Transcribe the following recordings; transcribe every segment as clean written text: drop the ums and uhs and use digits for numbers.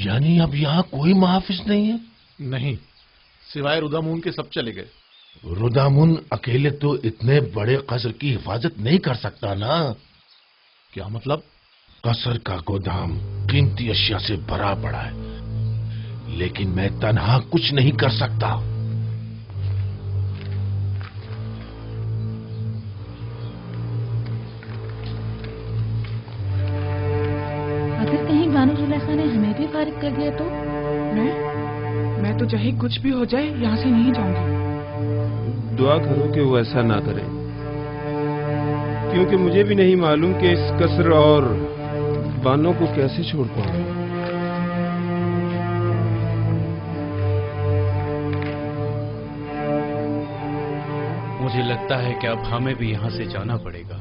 یعنی اب یہاں کوئی محافظ نہیں ہے؟ نہیں، سوائے رودامون کے سب چلے گئے۔ رودامون اکیلے تو اتنے بڑے قصر کی حفاظت نہیں کر سکتا نا۔ کیا مطلب؟ قصر کا گودام قیمتی اشیاء سے بھرا پڑا ہے، لیکن میں تنہا کچھ نہیں کر سکتا۔ اگر کہیں بانو زلیخا نے ہمیں بھی فارغ کر دیا تو؟ میں تو چاہے کچھ بھی ہو جائے یہاں سے نہیں جاؤں گی۔ دعا کرو کہ وہ ایسا نہ کرے، کیونکہ مجھے بھی نہیں معلوم کہ اس قصر اور بانوں کو کیسے چھوڑ پاؤں۔ مجھے لگتا ہے کہ اب ہمیں بھی یہاں سے جانا پڑے گا۔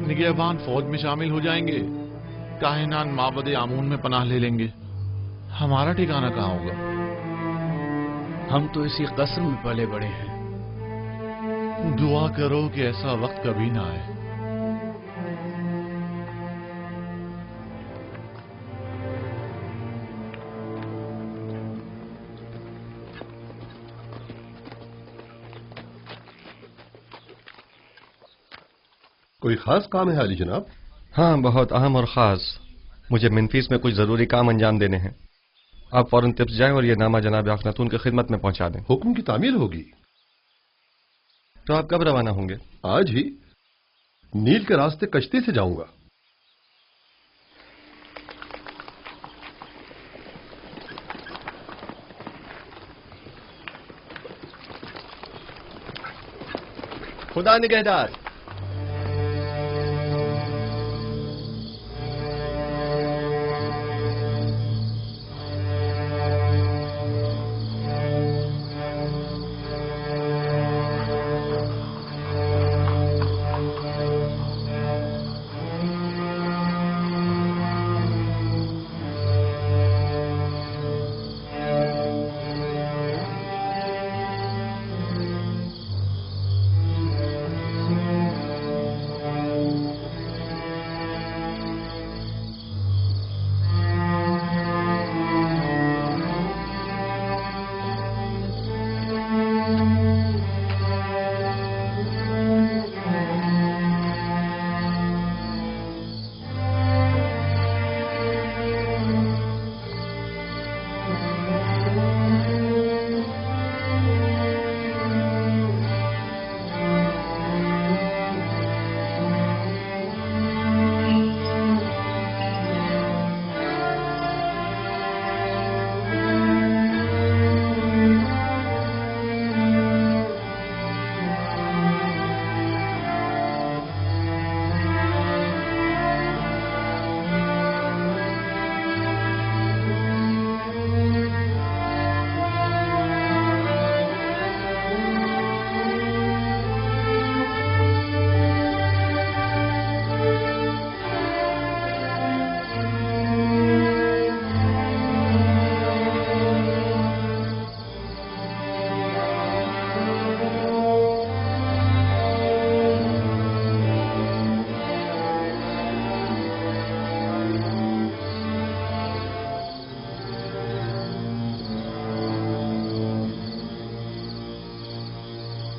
نگہبان فوج میں شامل ہو جائیں گے، کاہنان معبد آمون میں پناہ لے لیں گے، ہمارا ٹھکانہ کہاں ہوگا؟ ہم تو اسی قصر میں پلے بڑے ہیں۔ دعا کرو کہ ایسا وقت کبھی نہ آئے۔ کوئی خاص کام ہے علی جناب؟ ہاں، بہت اہم اور خاص۔ مجھے منفیس میں کچھ ضروری کام انجام دینے ہیں۔ آپ فوراً تپس جائیں اور یہ نامہ جناب اخناتون کی خدمت میں پہنچا دیں۔ حکم کی تعمیل ہوگی۔ تو آپ کب روانہ ہوں گے؟ آج ہی نیل کے راستے کشتی سے جاؤں گا۔ خدا نگہدار۔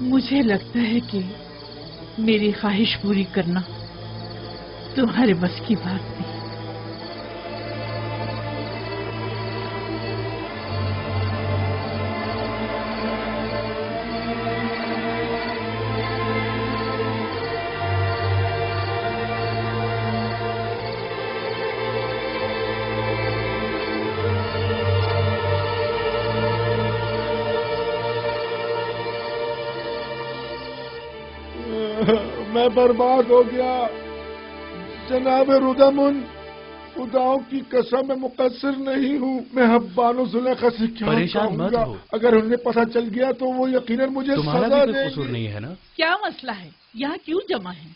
مجھے لگتا ہے کہ میری خواہش پوری کرنا تمہارے بس کی بات نہیں۔ میں برباد ہو گیا جناب رودامون، خداؤں کی قسم میں مقصر نہیں ہوں۔ میں اب بانو زلیخا سے کیا پریشان مت ہو۔ اگر انہیں پتہ چل گیا تو وہ یقیناً مجھے تمہارا سزا بھی دیں کوئی قصور گے۔ نہیں ہے نا؟ کیا مسئلہ ہے؟ یہاں کیوں جمع ہے؟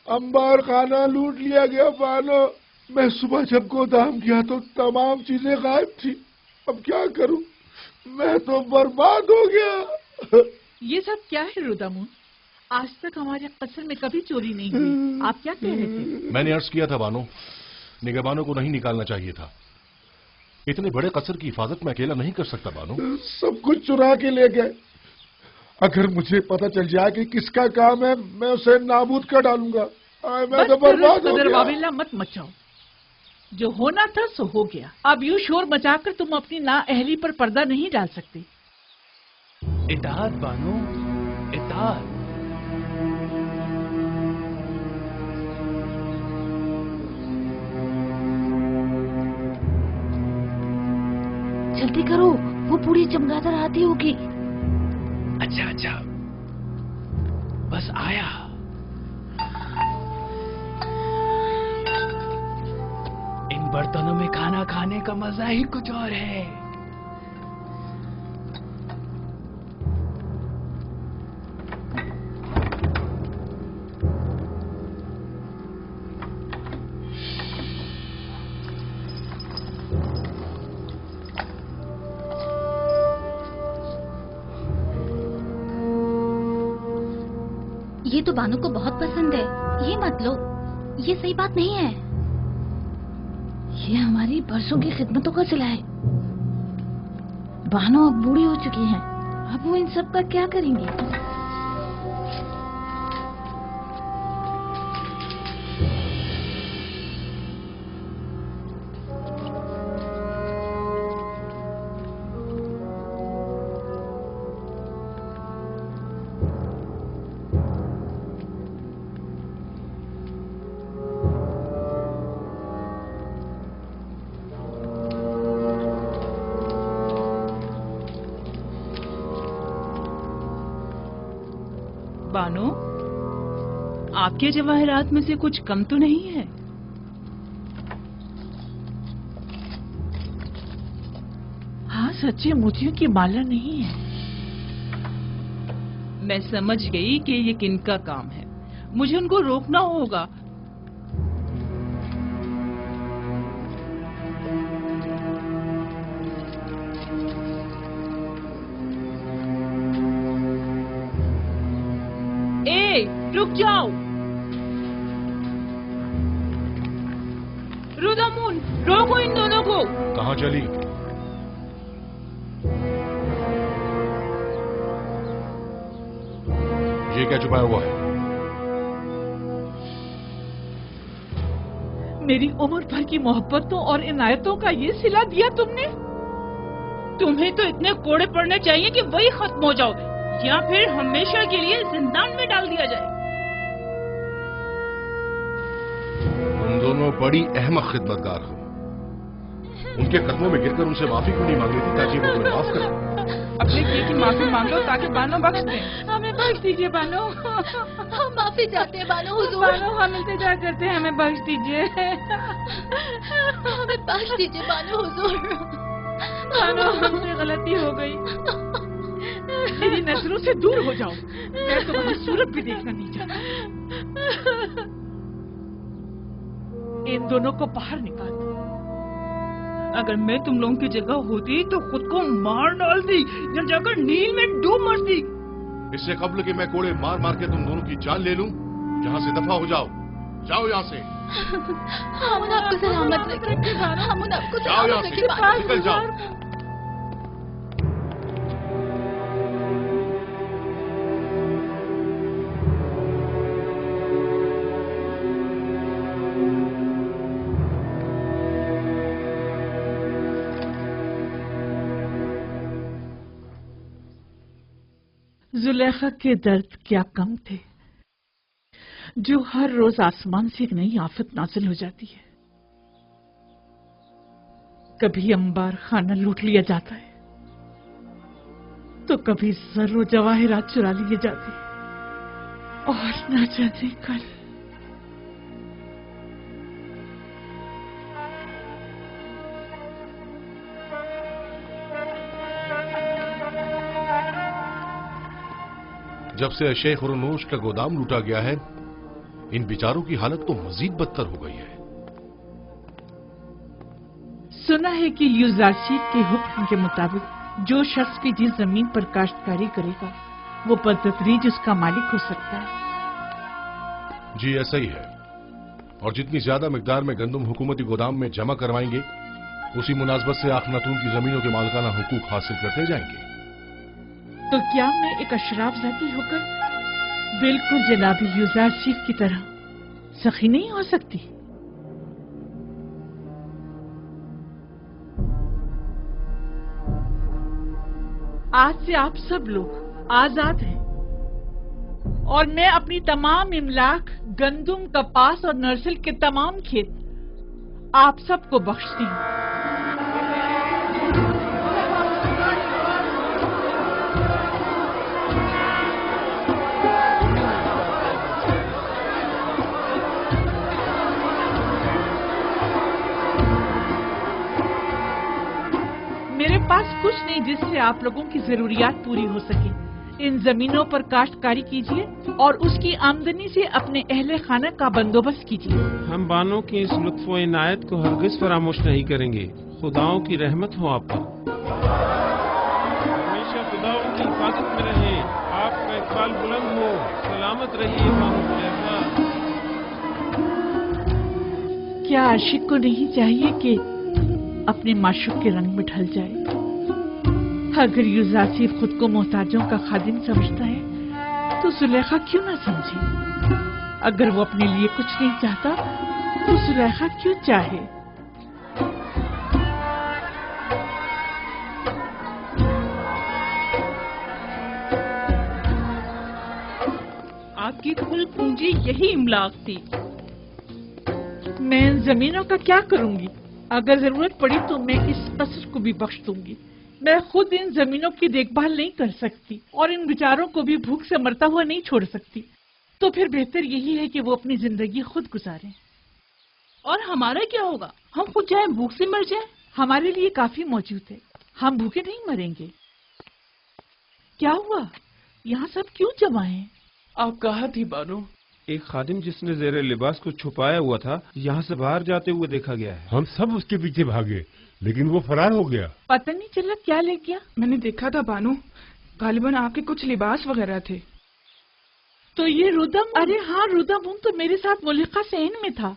انبار خانہ لوٹ لیا گیا بانو۔ میں صبح جب گودام گیا تو تمام چیزیں غائب تھی۔ اب کیا کروں؟ میں تو برباد ہو گیا۔ یہ سب کیا ہے رودامون؟ آج تک ہمارے قصر میں کبھی چوری نہیں ہوئی، آپ کیا کہہ رہے تھے؟ میں نے عرض کیا تھا بانو निगहबानों को नहीं निकालना चाहिए था। इतने बड़े कसर की हिफाजत मैं अकेला नहीं कर सकता बानो। सब कुछ चुरा के ले गए। अगर मुझे पता चल जाए कि किसका काम है, मैं उसे नाबूद कर डालूंगा। मैं तो बर्बाद हो गया। वाविला मत मचाओ, जो होना था सो हो गया। अब यूं शोर मचाकर तुम अपनी नाअहली पर पर्दा नहीं डाल सकते। इताअत बानो, इताअत। जल्दी करो, वो पूरी चमगादड़ आती होगी। अच्छा अच्छा, बस आया। इन बर्तनों में खाना खाने का मजा ही कुछ और है। ये तो बानो को बहुत पसंद है, ये मत लो, ये सही बात नहीं है। ये हमारी बरसों की खिदमतों का सिला है। बानो अब बूढ़ी हो चुकी हैं, अब वो इन सब का क्या करेंगी? बानो, आपके जवाहरात में से कुछ कम तो नहीं है? हाँ, सच्चे मोतियों की माला नहीं है। मैं समझ गई कि ये किनका काम है। मुझे उनको रोकना होगा। रुक जाओ रुदामुन, रोको इन दोनों को। कहाँ चली? ये क्या छुपाया हुआ है? मेरी उम्र भर की मोहब्बतों और इनायतों का ये सिला दिया तुमने। तुम्हें तो इतने कोड़े पड़ने चाहिए कि वही खत्म हो जाओ, या फिर हमेशा के लिए जिंदान में डाल दिया जाए। तुम दोनों बड़ी अहमक खिदमतगार हो। उनके कदमों में गिरकर उनसे माफी क्यों नहीं मांग रही थी ताकि वो तुम्हें माफ करें? अपने किए की माफी मांग लो ताकि बानो बख्श दे। हमें बख्श दीजिए बानो। हम माफी चाहते हैं बानो हुजूर। बानो, हम इंतजार करते हैं, हमें बख्श दीजिए। हमें बख्श दीजिए बानो हुजूर। बानो, हमसे गलती हो गई। मेरी नजरों से दूर हो जाओ, मैं तुम्हारी सूरत भी देखना नहीं चाहता। इन दोनों को बाहर निकाल दो। अगर मैं तुम लोगों की जगह होती तो खुद को मार डालती या जाकर नील में डूब मरती। इससे कबल कि मैं कोड़े मार मार के तुम दोनों की जान ले लूं, यहाँ से दफा हो जाओ। जाओ यहाँ से। हम आपको सलामत रखें। हम आपको जाओ यहाँ सलामत से, रखें। निकल जाओ। जुलेखा के दर्द क्या कम थे, जो हर रोज आसमान से एक नई आफत नाजिल हो जाती है। कभी अंबार खाना लूट लिया जाता है, तो कभी जर्रो जवाहिरात चुरा लिए जाते हैं, और न जाने कल। जब से शेख रुनूश का गोदाम लूटा गया है, इन बेचारों की हालत तो मजीद बदतर हो गई है। सुना है कि ल्यूजारशीद के हुक्म के मुताबिक जो शख्स भी जिस जमीन पर काश्तकारी करेगा वो बदतदरीज उसका मालिक हो सकता है। जी ऐसा ही है। اور جتنی زیادہ مقدار میں گندم حکومتی گودام میں جمع کروائیں گے اسی مناسبت سے آخناتون کی زمینوں کے مالکانہ حقوق حاصل کرتے جائیں گے۔ تو کیا میں ایک اشراف ذاتی ہو کر بالکل جناب یوزرشیف کی طرح سخی نہیں ہو سکتی؟ آج سے آپ سب لوگ آزاد ہیں اور میں اپنی تمام املاک، گندم، کپاس اور نرسل کے تمام کھیت آپ سب کو بخشتی ہوں۔ میرے پاس کچھ نہیں جس سے آپ لوگوں کی ضروریات پوری ہو سکے۔ ان زمینوں پر کاشتکاری کیجیے اور اس کی آمدنی سے اپنے اہل خانہ کا بندوبست کیجیے۔ ہم بانوں کی اس لطف و عنایت کو ہرگز فراموش نہیں کریں گے۔ خداؤں کی رحمت ہو آپ پر، ہمیشہ خداؤں کی حفاظت میں رہیں۔ آپ کا اقبال بلند ہو، سلامت رہیے بانو خلیفہ۔ کیا عاشق کو نہیں چاہیے کہ اپنے معشوق کے رنگ میں ڈھل جائے؟ اگر یوزرشیف خود کو محتاجوں کا خادم سمجھتا ہے تو زلیخا کیوں نہ سمجھے؟ اگر وہ اپنے لیے کچھ نہیں چاہتا تو زلیخا کیوں چاہے؟ آپ کی کل پونجی یہی املاک تھی۔ میں ان زمینوں کا کیا کروں گی؟ اگر ضرورت پڑی تو میں اس قصر کو بھی بخش دوں گی۔ میں خود ان زمینوں کی دیکھ بھال نہیں کر سکتی اور ان بیچاروں کو بھی بھوک سے مرتا ہوا نہیں چھوڑ سکتی، تو پھر بہتر یہی ہے کہ وہ اپنی زندگی خود گزاریں۔ اور ہمارا کیا ہوگا؟ ہم خود چاہے بھوک سے مر جائیں؟ ہمارے لیے کافی موجود ہے، ہم بھوکے نہیں مریں گے۔ کیا ہوا؟ یہاں سب کیوں جمع ہیں؟ آپ کہا تھی بانو؟ ایک خادم جس نے زیر لباس کو چھپایا ہوا تھا یہاں سے باہر جاتے ہوئے دیکھا گیا ہے۔ ہم سب اس کے پیچھے بھاگے لیکن وہ فرار ہو گیا۔ پتہ نہیں چلا کیا لے گیا۔ میں نے دیکھا تھا بانو، غالباً آپ کے کچھ لباس وغیرہ تھے۔ تو یہ رودم؟ ارے ہاں، رودم تو میرے ساتھ ملحقہ صحن میں تھا۔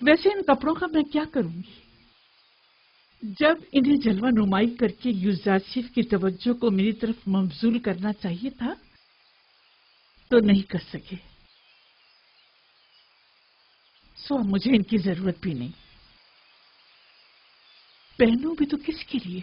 ویسے ان کپڑوں کا میں کیا کروں گی؟ جب انہیں جلوہ نمائی کر کے یوزرشیف کی توجہ کو میری طرف مبذول کرنا چاہیے تھا تو نہیں کر سکے، سو اب مجھے ان کی ضرورت بھی نہیں۔ پہنوں بھی تو کس کے لیے؟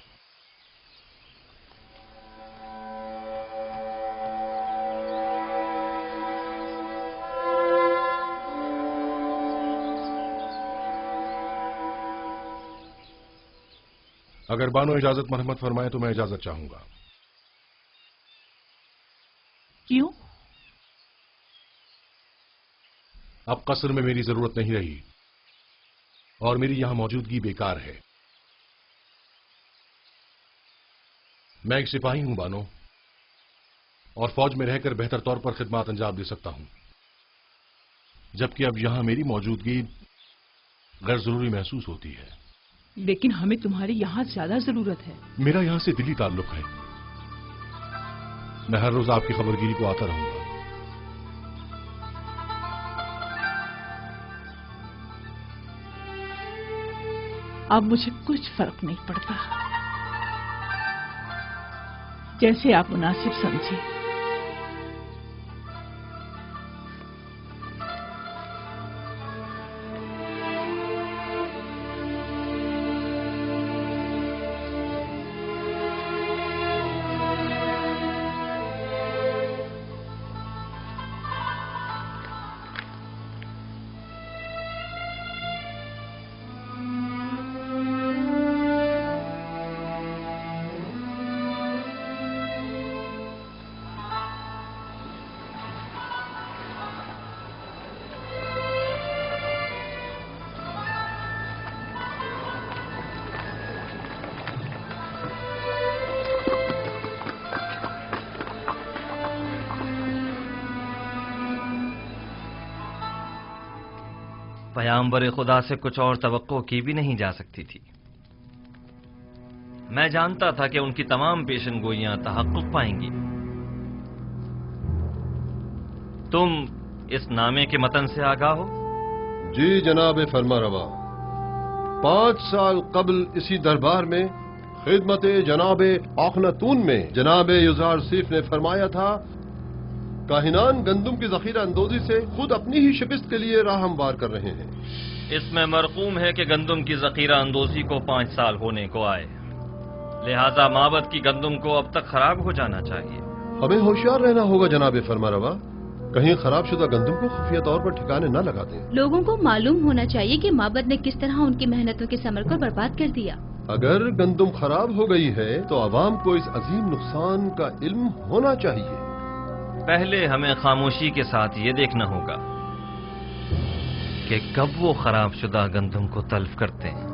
اگر بانو اجازت مرحمت فرمائے تو میں اجازت چاہوں گا۔ کیوں؟ اب قصر میں میری ضرورت نہیں رہی اور میری یہاں موجودگی بیکار ہے۔ میں ایک سپاہی ہوں بانو، اور فوج میں رہ کر بہتر طور پر خدمات انجام دے سکتا ہوں، جبکہ اب یہاں میری موجودگی غیر ضروری محسوس ہوتی ہے۔ لیکن ہمیں تمہاری یہاں زیادہ ضرورت ہے۔ میرا یہاں سے دلی تعلق ہے، میں ہر روز آپ کی خبرگیری کو آتا رہوں گا۔ اب مجھے کچھ فرق نہیں پڑتا، جیسے آپ مناسب سمجھیں۔ پیامبر خدا سے کچھ اور توقع کی بھی نہیں جا سکتی تھی۔ میں جانتا تھا کہ ان کی تمام پیشن گوئیاں تحقق پائیں گی۔ تم اس نامے کے متن سے آگاہ ہو؟ جی جناب فرما روا، 5 سال قبل اسی دربار میں خدمت جناب آخناتون میں جناب یوزارسیف نے فرمایا تھا کاہنان گندم کی ذخیرہ اندوزی سے خود اپنی ہی شکست کے لیے راہ ہموار کر رہے ہیں۔ اس میں مرقوم ہے کہ گندم کی ذخیرہ اندوزی کو 5 سال ہونے کو آئے، لہذا معبد کی گندم کو اب تک خراب ہو جانا چاہیے۔ ہمیں ہوشیار رہنا ہوگا جناب فرما روا، کہیں خراب شدہ گندم کو خفیہ طور پر ٹھکانے نہ لگا دیں۔ لوگوں کو معلوم ہونا چاہیے کہ معبد نے کس طرح ان کی محنتوں کے ثمر کو برباد کر دیا۔ اگر گندم خراب ہو گئی ہے تو عوام کو اس عظیم نقصان کا علم ہونا چاہیے۔ پہلے ہمیں خاموشی کے ساتھ یہ دیکھنا ہوگا کہ کب وہ خراب شدہ گندم کو تلف کرتے ہیں۔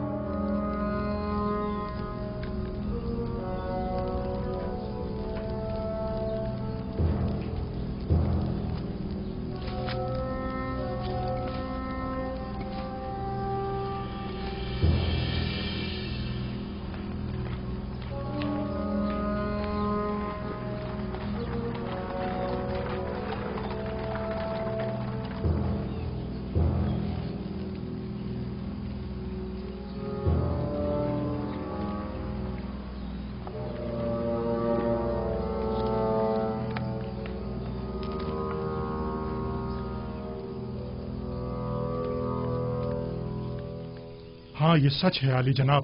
ہاں یہ سچ ہے عالی جناب،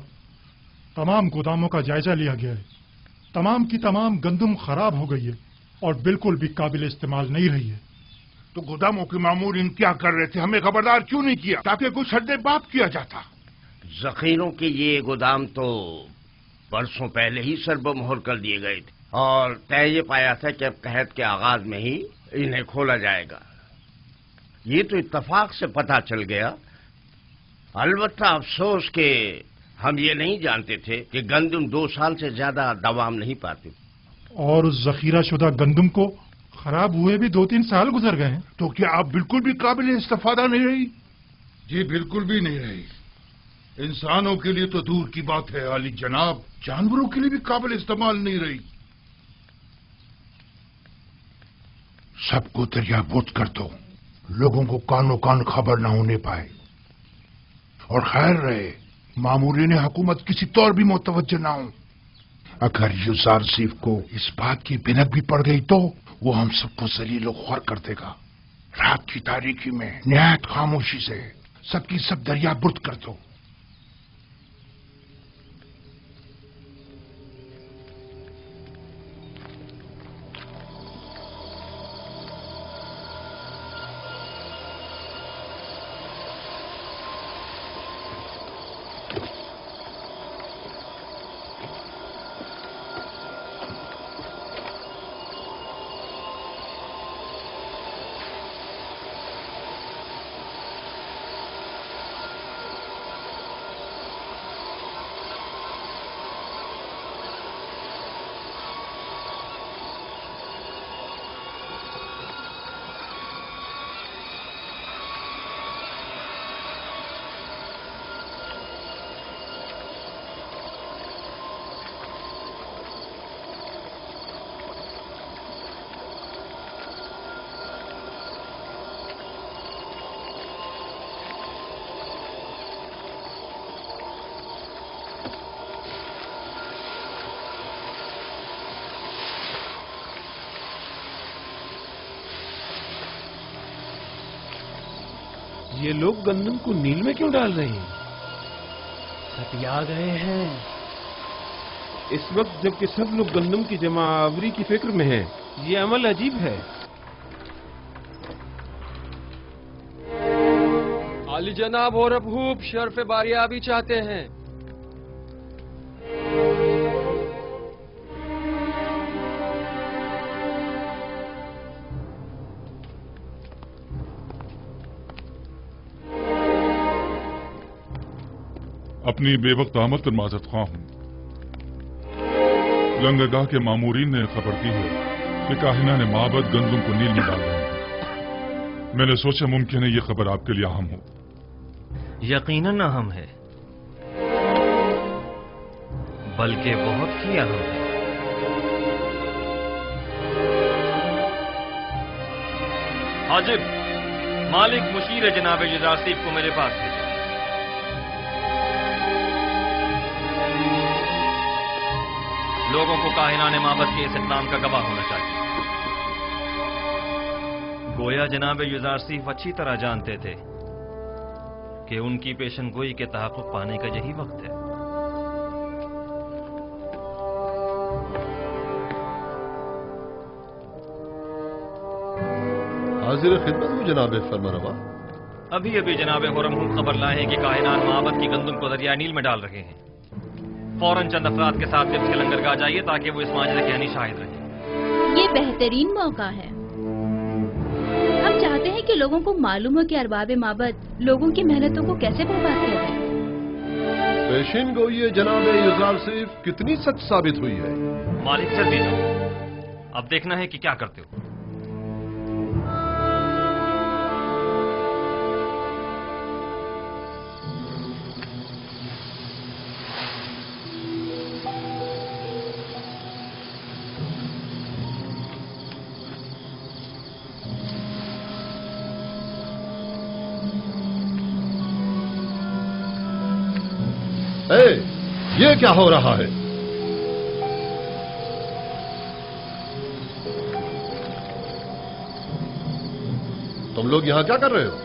تمام گوداموں کا جائزہ لیا گیا ہے، تمام کی تمام گندم خراب ہو گئی ہے اور بالکل بھی قابل استعمال نہیں رہی ہے۔ تو گوداموں کے مامورین کیا کر رہے تھے؟ ہمیں خبردار کیوں نہیں کیا تاکہ کچھ حد باب کیا جاتا؟ ذخیروں کے یہ گودام تو برسوں پہلے ہی سرب مہر کر دیے گئے تھے اور طے یہ پایا تھا کہ اب قحط کے آغاز میں ہی انہیں کھولا جائے گا۔ یہ تو اتفاق سے پتہ چل گیا، البتہ افسوس کہ ہم یہ نہیں جانتے تھے کہ گندم 2 سال سے زیادہ دوام نہیں پاتی۔ اور اس ذخیرہ شدہ گندم کو خراب ہوئے بھی 2-3 سال گزر گئے ہیں۔ تو کیا آپ بالکل بھی قابل استفادہ نہیں رہی؟ جی بالکل بھی نہیں رہی، انسانوں کے لیے تو دور کی بات ہے عالی جناب، جانوروں کے لیے بھی قابل استعمال نہیں رہی۔ سب کو دریا بوت کر دو، لوگوں کو کانوں کان خبر نہ ہونے پائے، اور خیر رہے مامورین حکومت کسی طور بھی متوجہ نہ ہوں۔ اگر یوزارسیف کو اس بات کی بھنک بھی پڑ گئی تو وہ ہم سب کو ذلیل و خوار کر دے گا۔ رات کی تاریکی میں نہایت خاموشی سے سب کی سب دریا برد کر دو۔ یہ لوگ گندم کو نیل میں کیوں ڈال رہے ہیں؟ سب آ گئے ہیں اس وقت جبکہ سب لوگ گندم کی جمع آوری کی فکر میں ہیں۔ یہ عمل عجیب ہے۔ عالی جناب اور ابھوب شرف باریابی چاہتے ہیں۔ اپنی بے وقت آمد پر معذرت خواہ ہوں۔ لنگرگاہ کے مامورین نے خبر دی ہے کہ کاہنہ نے معبد گندم کو نیل میں ڈال رہے ہیں۔ میں نے سوچا ممکن ہے یہ خبر آپ کے لیے اہم ہو۔ یقیناً اہم ہے، بلکہ بہت ہی اہم ہے۔ حاجب، مالک مشیر جناب یزارسیف کو میرے پاس بھیجو۔ لوگوں کو کاہنان معبد کے اس اقدام کا گواہ ہونا چاہیے۔ گویا جناب یزارسیف اچھی طرح جانتے تھے کہ ان کی پیشن گوئی کے تحقق پانے کا یہی وقت ہے۔ حاضر خدمت ہوں جناب فرمانروا۔ ابھی ابھی جناب خرم خبر لائے ہیں کہ کاہنان معبد کی گندم کو دریائے نیل میں ڈال رہے ہیں۔ فوراً چند افراد کے ساتھ طبس کے لنگرگاہ جائیے تاکہ وہ اس معجزے کے عینی شاہد رہیں۔ یہ بہترین موقع ہے۔ ہم چاہتے ہیں کہ لوگوں کو معلوم ہو کہ ارباب معبد لوگوں کی محنتوں کو کیسے برباد کر رہے ہیں۔ پیشین گوئی جناب یزارسیف کتنی سچ ثابت ہوئی ہے؟ مالک جلدی جاؤ، اب دیکھنا ہے کہ کیا کرتے ہو۔ یہ کیا ہو رہا ہے؟ تم لوگ یہاں کیا کر رہے ہو؟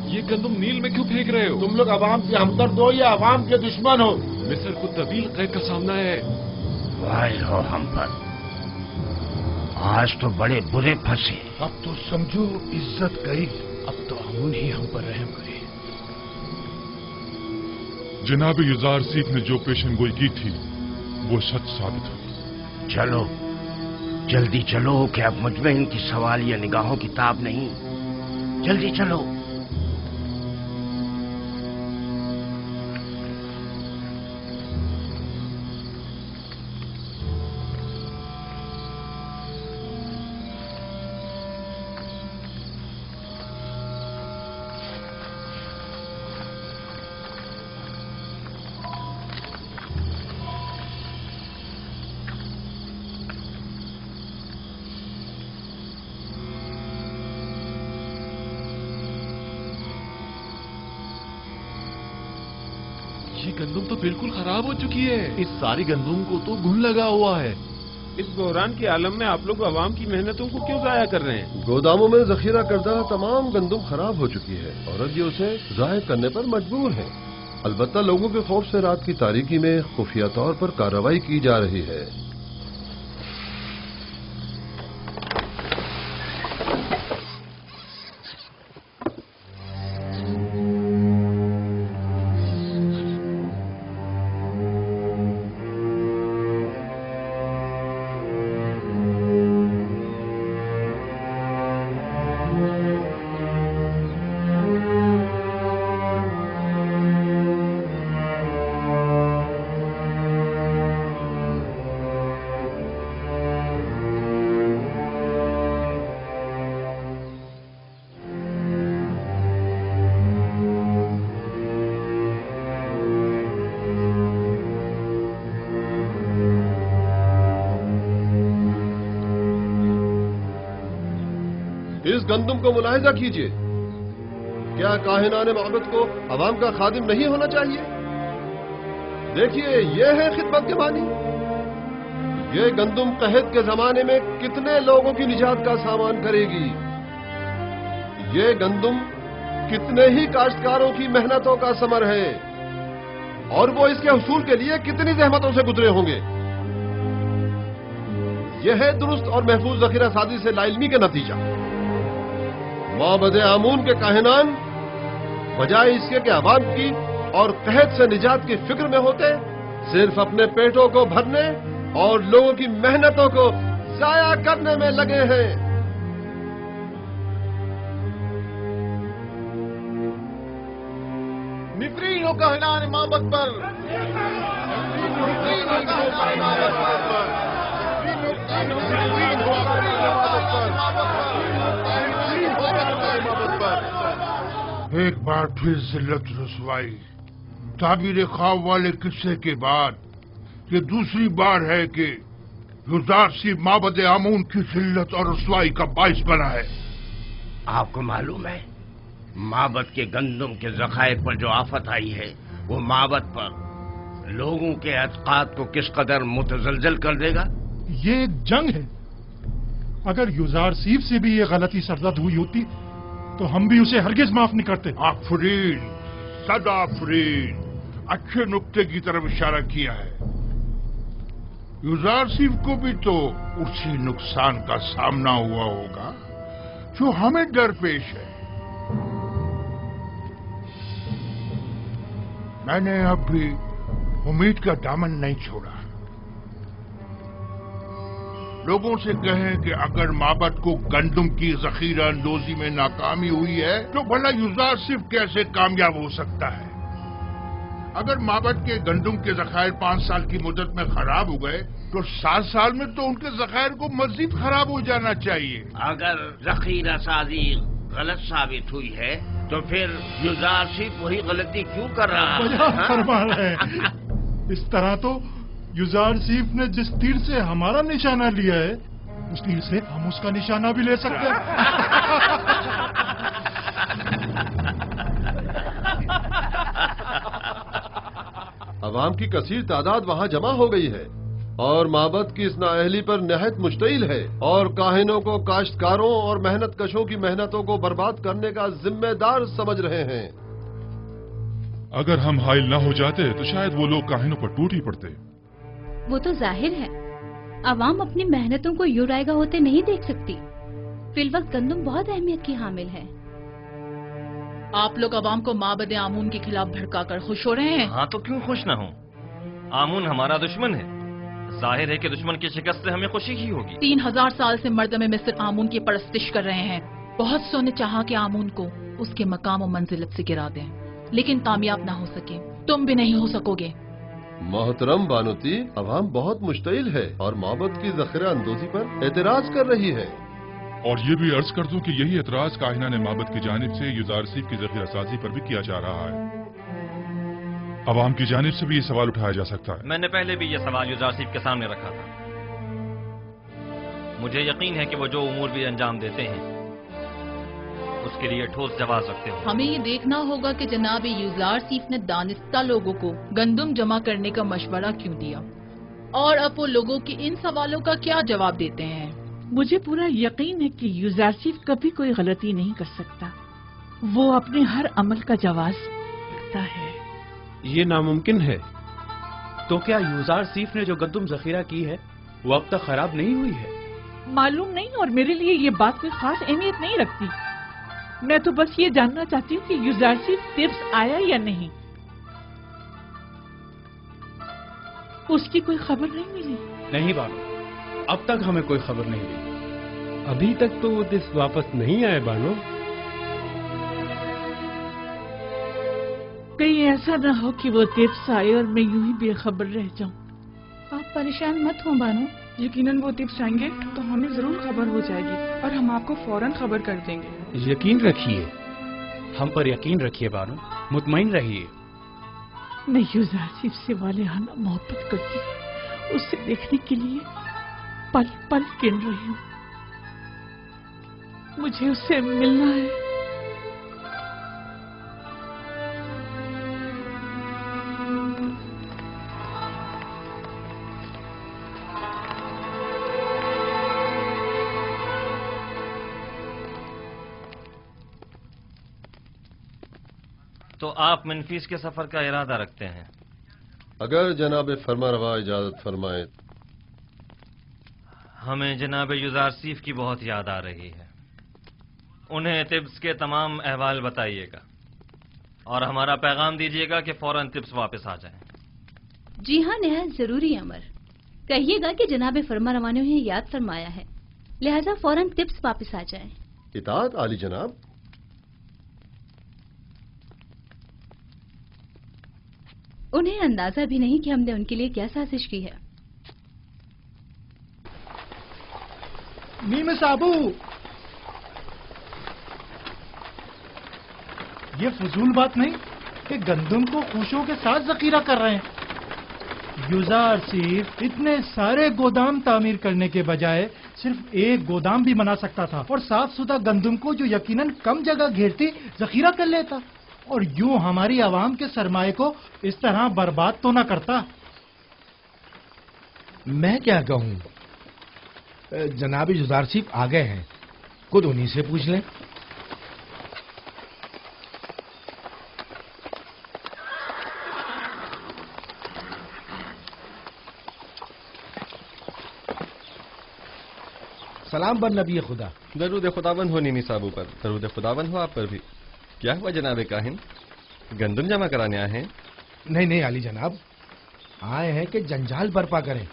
یہ گندم نیل میں کیوں پھینک رہے ہو؟ تم لوگ عوام کے ہمدرد ہو یا عوام کے دشمن ہو؟ مصر کو طویل قید کا سامنا ہے۔ وائل ہو ہم پر، آج تو بڑے برے پھنسے۔ اب تو سمجھو عزت گئی۔ اب تو امون ہی ہم پر رحم کرے۔ جناب یزارسیف نے جو پیشن گوئی کی تھی وہ سچ ثابت ہوئی۔ چلو جلدی چلو کہ اب مجھ میں ان کی سوال یا نگاہوں کی تاب نہیں۔ جلدی چلو۔ یہ گندم تو بالکل خراب ہو چکی ہے۔ اس ساری گندم کو تو گھن لگا ہوا ہے۔ اس بحران کے عالم میں آپ لوگ عوام کی محنتوں کو کیوں ضائع کر رہے ہیں؟ گوداموں میں ذخیرہ کردہ تمام گندم خراب ہو چکی ہے اور اب یہ اسے ضائع کرنے پر مجبور ہیں۔ البتہ لوگوں کے خوف سے رات کی تاریکی میں خفیہ طور پر کارروائی کی جا رہی ہے۔ اس گندم کو ملاحظہ کیجئے۔ کیا کاہنان معبد کو عوام کا خادم نہیں ہونا چاہیے؟ دیکھیے یہ ہے خدمت کے معنی۔ یہ گندم قحط کے زمانے میں کتنے لوگوں کی نجات کا سامان کرے گی۔ یہ گندم کتنے ہی کاشتکاروں کی محنتوں کا ثمر ہے اور وہ اس کے حصول کے لیے کتنی زحمتوں سے گزرے ہوں گے۔ یہ ہے درست اور محفوظ ذخیرہ سازی سے لا علمی کا نتیجہ۔ معبد آمون کے کاہنان بجائے اس کے کہ عوام کی اور قحط سے نجات کی فکر میں ہوتے، صرف اپنے پیٹوں کو بھرنے اور لوگوں کی محنتوں کو ضائع کرنے میں لگے ہیں۔ काहिनान माबद पर, यकीन हो काहिनान माबद पर, यकीन हो माबद पर। एक बार फिर जिल्लत रसवाई, ताबीर ख्वाब वाले किस्से के बाद ये दूसरी बार है कि युजारसीफ माबद आमून की जिल्लत और रसवाई का बाइस बना है। आपको मालूम है माबद के गंदम के जखायर पर जो आफत आई है वो माबद पर लोगों के एतकाद को किस कदर मुतजलजल कर देगा। ये एक जंग है। अगर युजारसीफ से भी ये गलती सरजद हुई होती तो हम भी उसे हरगिज माफ नहीं करते। आफरीन, सदा आफरीन, अच्छे नुक्ते की तरफ इशारा किया है। युजारसीफ को भी तो उसी नुकसान का सामना हुआ होगा जो हमें दरपेश है। मैंने अब भी उम्मीद का दामन नहीं छोड़ा। लोगों से कहें कि अगर माबद को गंदम की जखीरा अंदोजी में नाकामी हुई है तो भला युजारसीफ कैसे कामयाब हो सकता है। अगर माबद के गंदम के जखायर 5 साल की मुद्दत में खराब हो गए तो 7 साल में तो उनके जखायर को मजीद खराब हो जाना चाहिए। अगर जखीरा साजी गलत साबित हुई है तो फिर युजारसीफ वही गलती क्यों कर रहा है? फरमा रहे हैं। इस तरह तो युजारसीफ ने जिस तीर से हमारा निशाना लिया है उस तीर से हम उसका निशाना भी ले सकते हैं। अवाम की कसीर तादाद वहाँ जमा हो गई है और माबद की इस नाअहली पर नहायत मुश्तइल है और काहिनों को काश्तकारों और मेहनत कशों की मेहनतों को बर्बाद करने का जिम्मेदार समझ रहे हैं। अगर हम हाइल न हो जाते तो शायद वो लोग काहिनों पर टूट ही पड़ते। वो तो जाहिर है अवाम अपनी मेहनतों को यूं रायगा होते नहीं देख सकती। फिलवक्त गंदम बहुत अहमियत की हामिल है। आप लोग अवाम को माबद आमून के खिलाफ भड़काकर खुश हो रहे हैं। हाँ तो क्यों खुश ना हो? आमून हमारा दुश्मन है। जाहिर है कि दुश्मन की शिकस्त से हमें खुशी ही होगी। 3000 साल से मर्दमे मिस्र आमून की परस्तिश कर रहे हैं। बहुत सो ने चाहा कि आमून को उसके मकाम और मंजिलत से गिरा दें, लेकिन कामयाब ना हो सके। तुम भी नहीं हो सकोगे। मोहतरम बानुती, अवाम बहुत मुश्तइल है और माबद की जखीरा अंदोजी पर एतराज कर रही है। और ये भी अर्ज कर दूं कि यही एतराज काहिनान माबद की जानिब से युजारसीफ की जखीरा साजी पर भी किया जा रहा है। अवाम की जानिब से भी ये सवाल उठाया जा सकता है। मैंने पहले भी ये सवाल युजारसीफ के सामने रखा था। मुझे यकीन है कि वो जो उमूर भी अंजाम देते हैं उसके लिए ठोस जवाब रखते हो। हमें ये देखना होगा कि जनाब युजारसीफ ने दानिस्ता लोगों को गंदम जमा करने का मशवरा क्यों दिया और अब वो लोगों के इन सवालों का क्या जवाब देते हैं। मुझे पूरा यकीन है कि युजारसीफ कभी कोई गलती नहीं कर सकता। वो अपने हर अमल का जवाब रखता है। ये नामुमकिन है। तो क्या युजारसीफ ने जो गंदम जखीरा की है वो अब तक खराब नहीं हुई है? मालूम नहीं, और मेरे लिए ये बात कोई खास अहमियत नहीं रखती। मैं तो बस ये जानना चाहती हूँ कि युजारसीफ तिब्स आया या नहीं। उसकी कोई खबर नहीं मिली। नहीं बानो, अब तक हमें कोई खबर नहीं मिली। अभी तक तो वो तिब्स वापस नहीं आए बानो। कहीं ऐसा न हो कि वो तिब्स आए और मैं यूं ही बेखबर रह जाऊं। आप परेशान मत हो बानो, यकीनन वो तिब्स आएंगे तो हमें जरूर खबर हो जाएगी और हम आपको फौरन खबर कर देंगे। यकीन रखिए, हम पर यकीन रखिए बानो, मुतमईन रहिए। मैं युजारसीफ से वालिहाना मोहब्बत करती हूँ। उसे देखने के लिए पल पल गिन रही हूँ। मुझे उससे मिलना है। तो आप मनफीस के सफर का इरादा रखते हैं? अगर जनाब फरमारवा इजाजत फरमाए। हमें जनाब युजारसीफ की बहुत याद आ रही है। उन्हें तिब्स के तमाम अहवाल बताइएगा और हमारा पैगाम दीजिएगा कि फौरन तिब्स वापस आ जाएं। जी हाँ, निहायत जरूरी अमर। कहिएगा कि जनाब फरमारवा ने उन्हें याद फरमाया है, लिहाजा फौरन तिब्स वापस आ जाएं। इताअत आली जनाब। उन्हें अंदाजा भी नहीं कि हमने उनके लिए क्या साजिश की है। मीम साबू, ये फजूल बात नहीं कि गंदम को खुशियों के साथ जखीरा कर रहे हैं। युजार सिर्फ इतने सारे गोदाम तामीर करने के बजाय सिर्फ एक गोदाम भी बना सकता था और साफ सुथरा गंदम को जो यकीनन कम जगह घेरती जखीरा कर लेता और यूं हमारी आवाम के सरमाए को इस तरह बर्बाद तो न करता। मैं क्या कहूं, जनाब युजार सिर्फ आ गए हैं, खुद उन्हीं से पूछ लें। सलाम बर नबी खुदा। दरूद खुदाबंद हो नीमी साहबू पर, दरूद खुदाबंद हो आप पर भी। क्या हुआ जनाब काहिन, गंदम जमा कराने आए हैं? नहीं नहीं आली जनाब, आए हैं कि जंजाल बर्पा करें।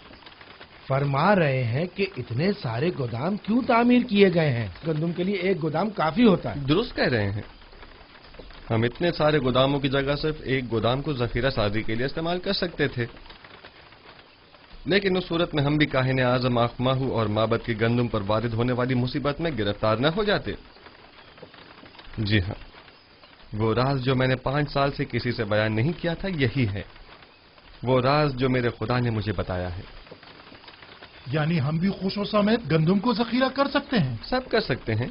फरमा रहे हैं कि इतने सारे गोदाम क्यों तामीर किए गए हैं, गंदम के लिए एक गोदाम काफी होता है। दुरुस्त कह रहे हैं, हम इतने सारे गोदामों की जगह सिर्फ एक गोदाम को जखीरा साजी के लिए इस्तेमाल कर सकते थे, लेकिन उस सूरत में हम भी काहिन आजम आखमाहू और माबद की गंदम पर वारिद होने वाली मुसीबत में गिरफ्तार न हो जाते। जी हाँ, वो राज जो मैंने 5 साल से किसी से बयान नहीं किया था यही है, वो राज जो मेरे खुदा ने मुझे बताया है। यानी हम भी खुशों समेत गंदम को जखीरा कर सकते हैं? सब कर सकते हैं,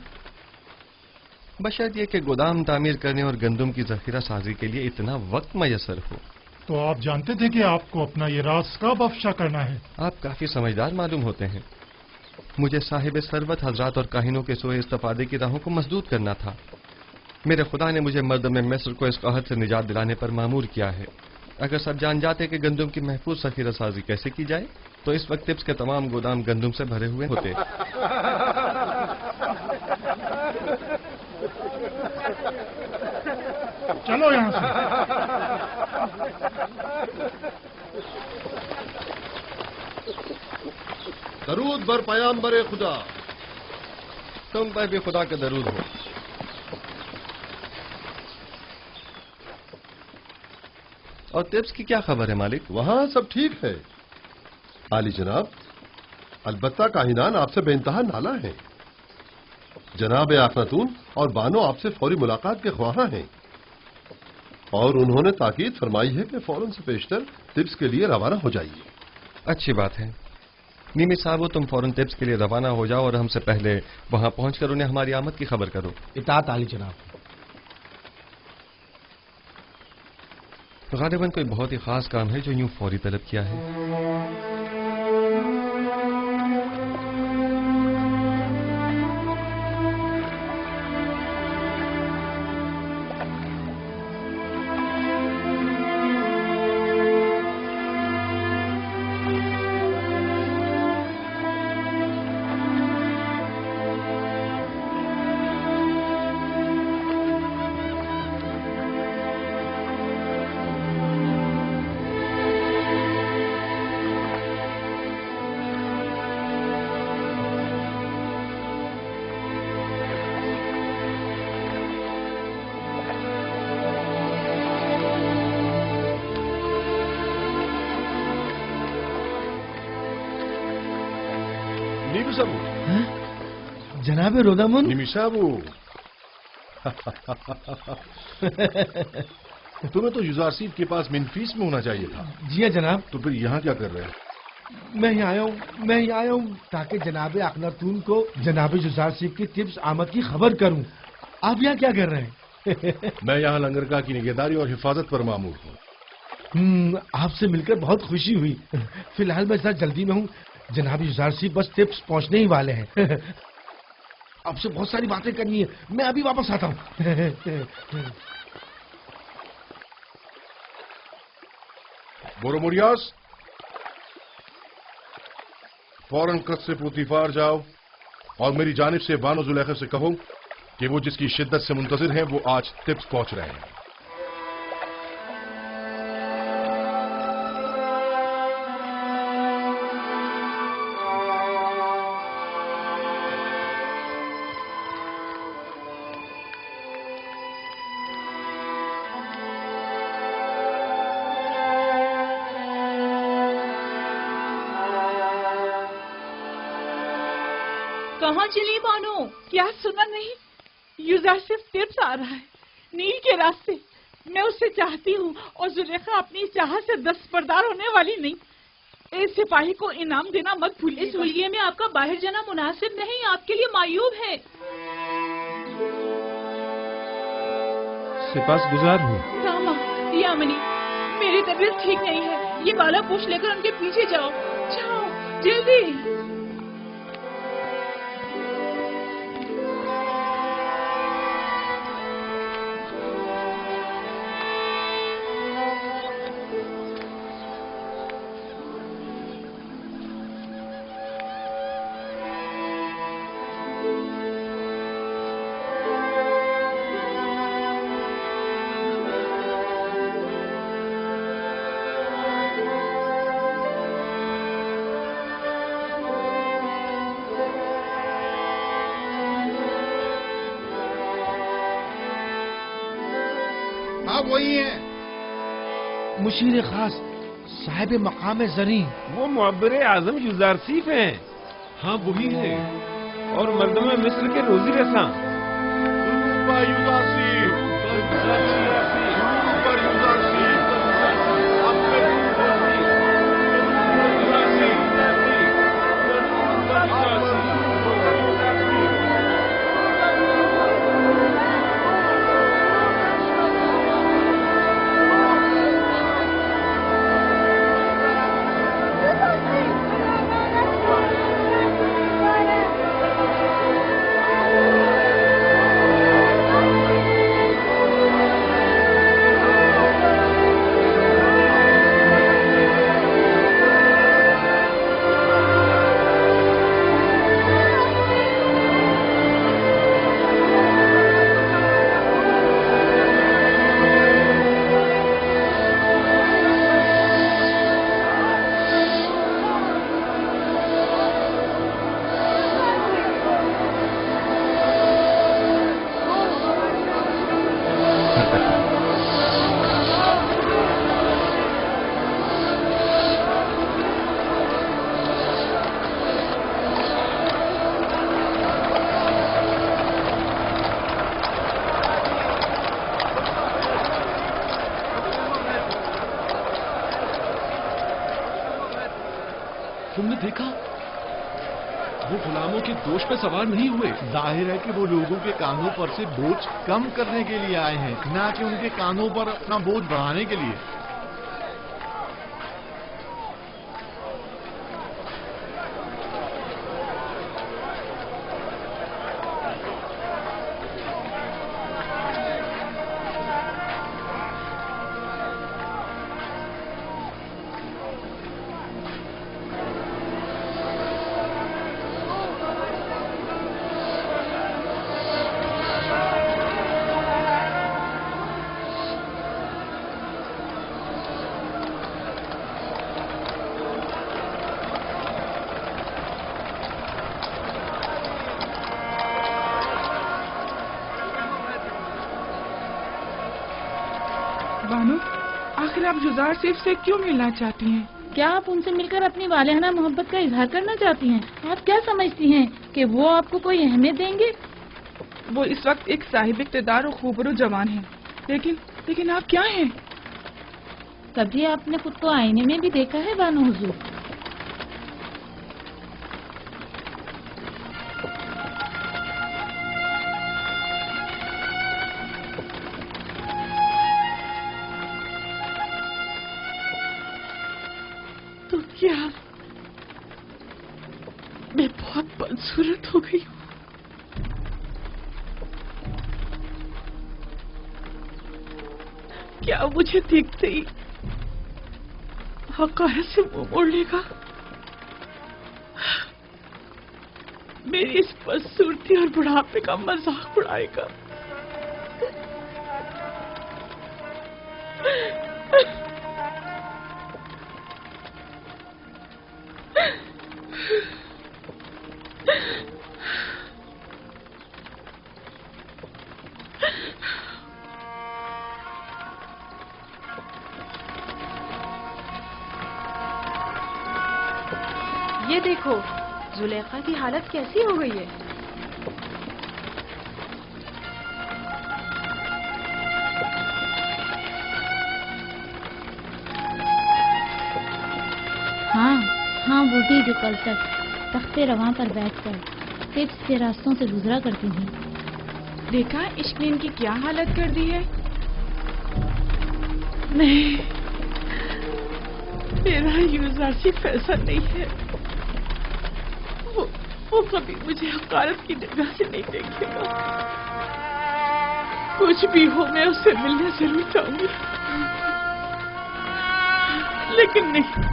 बशर्त ये कि गोदाम तामीर करने और गंदम की जखीरा साजी के लिए इतना वक्त मयसर हो। तो आप जानते थे कि आपको अपना ये राज कब अफशा करना है? आप काफी समझदार मालूम होते हैं। मुझे साहिब सरबत हजरात और काहिनों के सोए इस्तेफादे की राहों को मजदूद करना था। मेरे खुदा ने मुझे मर्दम मिस्र को इस कहत से निजात दिलाने पर मामूर किया है। अगर सब जान जाते कि गंदम की महफूज जखीरा साजी कैसे की जाए तो इस वक्त टिप्स के तमाम गोदाम गंदम से भरे हुए होते। चलो यहाँ से। दरूद बर पयाम्बर खुदा। तुम पर भी खुदा का दरूद हो। और टिप्स की क्या खबर है मालिक? वहां सब ठीक है आली जनाब, अलबत्ता काहिनान आपसे बेइंतहा नाला है। जनाब आखनातून और बानो आपसे फौरी मुलाकात के ख्वाहां हैं और उन्होंने ताकीद फरमाई है कि फौरन से पेशतर टिप्स के लिए रवाना हो जाइए। अच्छी बात है नीमी साहब, तुम फौरन टिप्स के लिए रवाना हो जाओ और हमसे पहले वहां पहुंचकर उन्हें हमारी आमद की खबर करो। इताअत आली जनाब। गालिबन कोई बहुत ही खास काम है जो यूं फौरी तलब किया है। जनाब रोदामुन। निमिसाबू तुम्हें तो युजारसीफ के पास मिनफीस में होना चाहिए था। जी जनाब। तो फिर यहाँ क्या कर रहे हैं? मैं यहाँ आया हूँ ताकि जनाब अखनातून को जनाब युजारसीफ की टिप्स आमद की खबर करूँ। आप यहाँ क्या कर रहे हैं? मैं यहाँ लंगरगाह की निगहदारी और हिफाजत पर मामूर हूँ। आपसे मिलकर बहुत खुशी हुई। फिलहाल मैं जरा जल्दी में हूँ, जनाब युजारसीफ बस टिप्स पहुँचने ही वाले हैं। आपसे बहुत सारी बातें करनी है, मैं अभी वापस आता हूँ। बोरोमुरियास, फौरन कस्र पुतिफार जाओ और मेरी जानिब से बानो जुलेखा से कहो कि वो जिसकी शिद्दत से मुंतजिर हैं वो आज टिप्स पहुंच रहे हैं। कहाँ चली बानो? क्या सुना नहीं? यूजारसिफ तिब्स आ रहा है नील के रास्ते। मैं उससे चाहती हूँ और जुलेखा अपनी चाहत से दस्तबरदार होने वाली नहीं। इस सिपाही को इनाम देना मत भूलिए। इस हुलिये में आपका बाहर जाना मुनासिब नहीं, आपके लिए मायूब है। सिपासगुजार हूँ। रामा, यामिनी, मेरी तबीयत ठीक नहीं है। ये बाला पोश लेकर उनके पीछे जाओ। जाओ जल्दी। आप वही हैं? मुशीर खास साहिब मकाम जरी। वो मुअब्बर आजम युजारसीफ हैं। हाँ वही है। और मर्दमा मिस्र के रोजी रसा। तुमने देखा? वो गुलामों के दोष पे सवार नहीं हुए। जाहिर है कि वो लोगों के कानों पर से बोझ कम करने के लिए आए हैं, ना कि उनके कानों पर अपना बोझ बढ़ाने के लिए। बानो, आखिर आप युजारसीफ से क्यों मिलना चाहती हैं? क्या आप उनसे मिलकर अपनी वालिहाना मोहब्बत का इजहार करना चाहती हैं? आप क्या समझती हैं कि वो आपको कोई अहमियत देंगे? वो इस वक्त एक साहिब इक़्तिदार और खूबरू जवान हैं, लेकिन आप क्या हैं? कभी आपने खुद को आईने में भी देखा है बानो हुजूर? तो क्या मैं बहुत बदसूरत हो गई हूँ? क्या मुझे देखते ही हक़ाइक़ से मुंह मोड़ लेगा? मेरी इस बदसूरती और बुढ़ापे का मजाक उड़ाएगा? ये देखो, زلیخا کی حالت کیسی ہو گئی ہے؟ ہاں وہ بھی جو کل تک تخت رواں پر بیٹھ کر ٹپس کے راستوں سے گزرا کرتی تھی. دیکھا عشق نے ان کی کیا حالت کر دی ہے. نہیں، میرا یوزر صرف ایسا نہیں ہے. وہ کبھی مجھے حقارت کی نگاہ سے نہیں دیکھے گا. کچھ بھی ہو میں اس سے ملنے ضرور چاہوں گی، لیکن نہیں،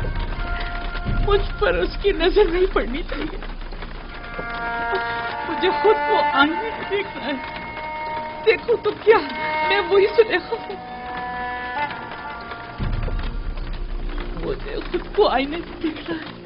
مجھ پر اس کی نظر نہیں پڑنی چاہیے. مجھے خود وہ آئینے میں دیکھنا ہے. دیکھو تو کیا میں وہی زلیخا ہوں. مجھے خود کو آئینے میں دیکھنا ہے.